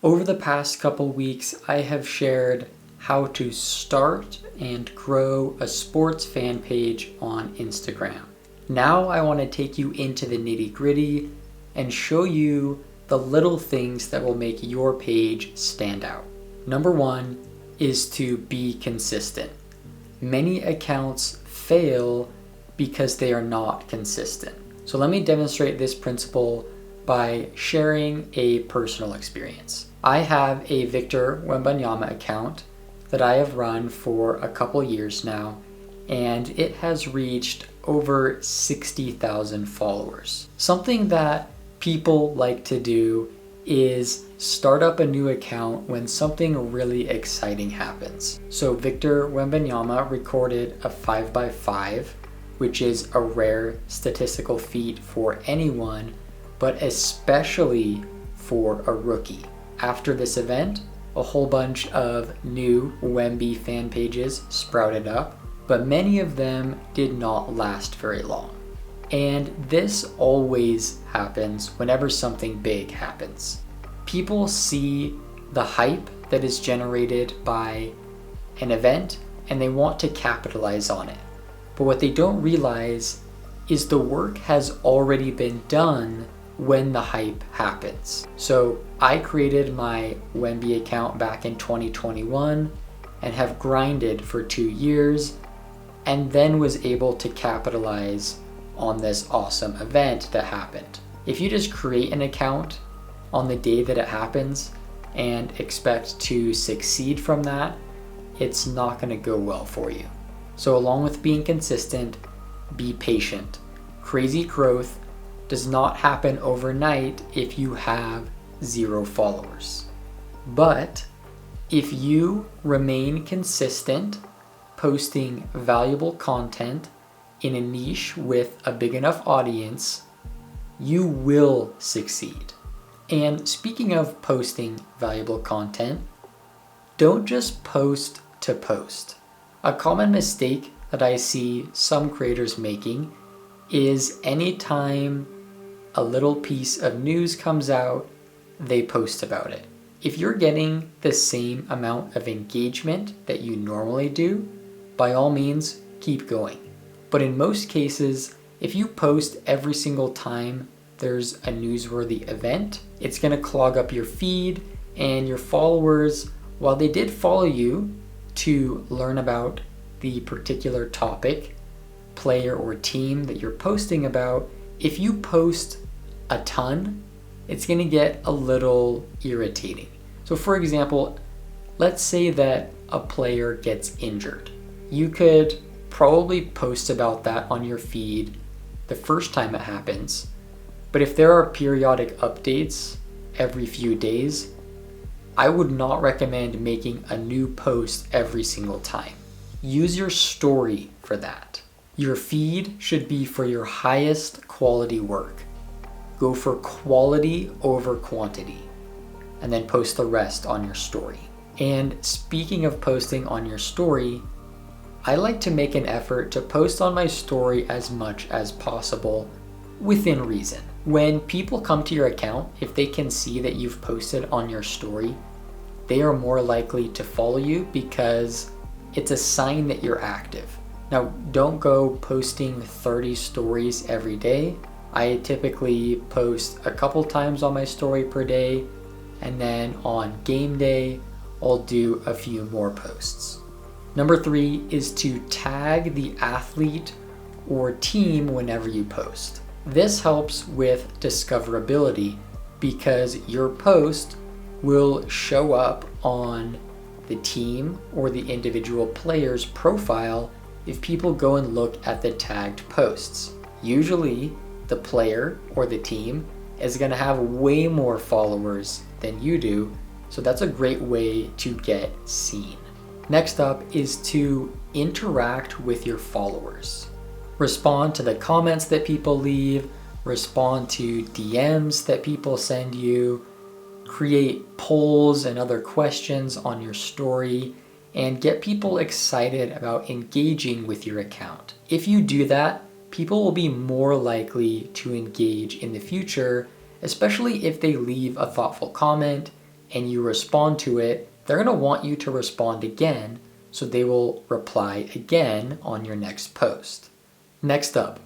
Over the past couple weeks, I have shared how to start and grow a sports fan page on Instagram. Now I want to take you into the nitty-gritty and show you the little things that will make your page stand out. Number one is to be consistent. Many accounts fail because they are not consistent. So let me demonstrate this principle by sharing a personal experience. I have a Victor Wembanyama account that I have run for a couple years now, and it has reached over 60,000 followers. Something that people like to do is start up a new account when something really exciting happens. So Victor Wembanyama recorded a 5x5, which is a rare statistical feat for anyone, but especially for a rookie. After this event, a whole bunch of new Wemby fan pages sprouted up, but many of them did not last very long. And this always happens whenever something big happens. People see the hype that is generated by an event and they want to capitalize on it. But what they don't realize is the work has already been done when the hype happens. So I created my Wemby account back in 2021 and have grinded for 2 years and then was able to capitalize on this awesome event that happened. If you just create an account on the day that it happens and expect to succeed from that, it's not going to go well for you. So along with being consistent, be patient. Crazy growth does not happen overnight if you have 0 followers. But if you remain consistent, posting valuable content in a niche with a big enough audience, you will succeed. And speaking of posting valuable content, don't just post to post. A common mistake that I see some creators making is anytime a little piece of news comes out, they post about it. If you're getting the same amount of engagement that you normally do, by all means, keep going. But in most cases, if you post every single time there's a newsworthy event, it's going to clog up your feed, and your followers, while they did follow you to learn about the particular topic, player, or team that you're posting about, if you post a ton, it's going to get a little irritating. So for example, let's say that a player gets injured. You could probably post about that on your feed the first time it happens, but if there are periodic updates every few days, I would not recommend making a new post every single time. Use your story for that. Your feed should be for your highest quality work. Go for quality over quantity, and then post the rest on your story. And speaking of posting on your story, I like to make an effort to post on my story as much as possible within reason. When people come to your account, if they can see that you've posted on your story, they are more likely to follow you because it's a sign that you're active. Now, don't go posting 30 stories every day. I typically post a couple times on my story per day, and then on game day, I'll do a few more posts. Number 3 is to tag the athlete or team whenever you post. This helps with discoverability because your post will show up on the team or the individual player's profile if people go and look at the tagged posts. Usually, the player or the team is going to have way more followers than you do, so that's a great way to get seen. Next up is to interact with your followers. Respond to the comments that people leave, respond to DMs that people send you, create polls and other questions on your story, and get people excited about engaging with your account. If you do that, people will be more likely to engage in the future, especially if they leave a thoughtful comment and you respond to it, they're going to want you to respond again, so they will reply again on your next post. Next up,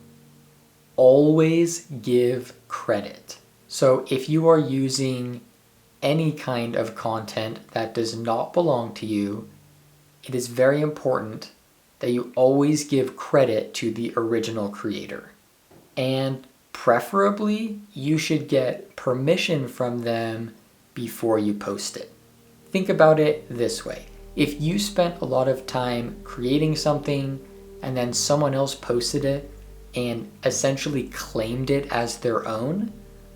always give credit. So if you are using any kind of content that does not belong to you, it is very important that you always give credit to the original creator. And preferably, you should get permission from them before you post it. Think about it this way. If you spent a lot of time creating something and then someone else posted it and essentially claimed it as their own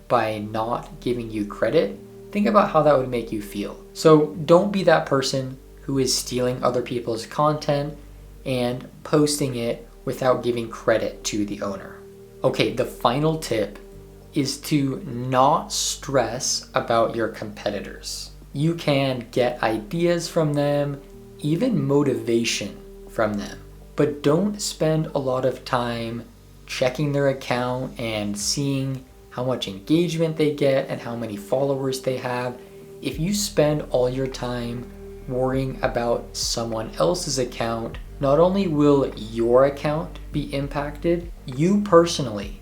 by not giving you credit, think about how that would make you feel. So don't be that person who is stealing other people's content and posting it without giving credit to the owner. Okay, the final tip is to not stress about your competitors. You can get ideas from them, even motivation from them, but don't spend a lot of time checking their account and seeing how much engagement they get and how many followers they have. If you spend all your time worrying about someone else's account, not only will your account be impacted, you personally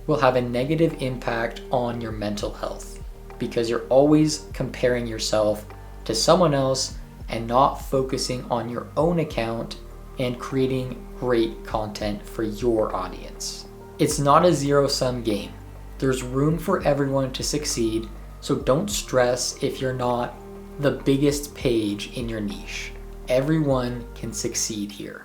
will have a negative impact on your mental health because you're always comparing yourself to someone else and not focusing on your own account and creating great content for your audience. It's not a zero-sum game. There's room for everyone to succeed, so don't stress if you're not the biggest page in your niche. Everyone can succeed here.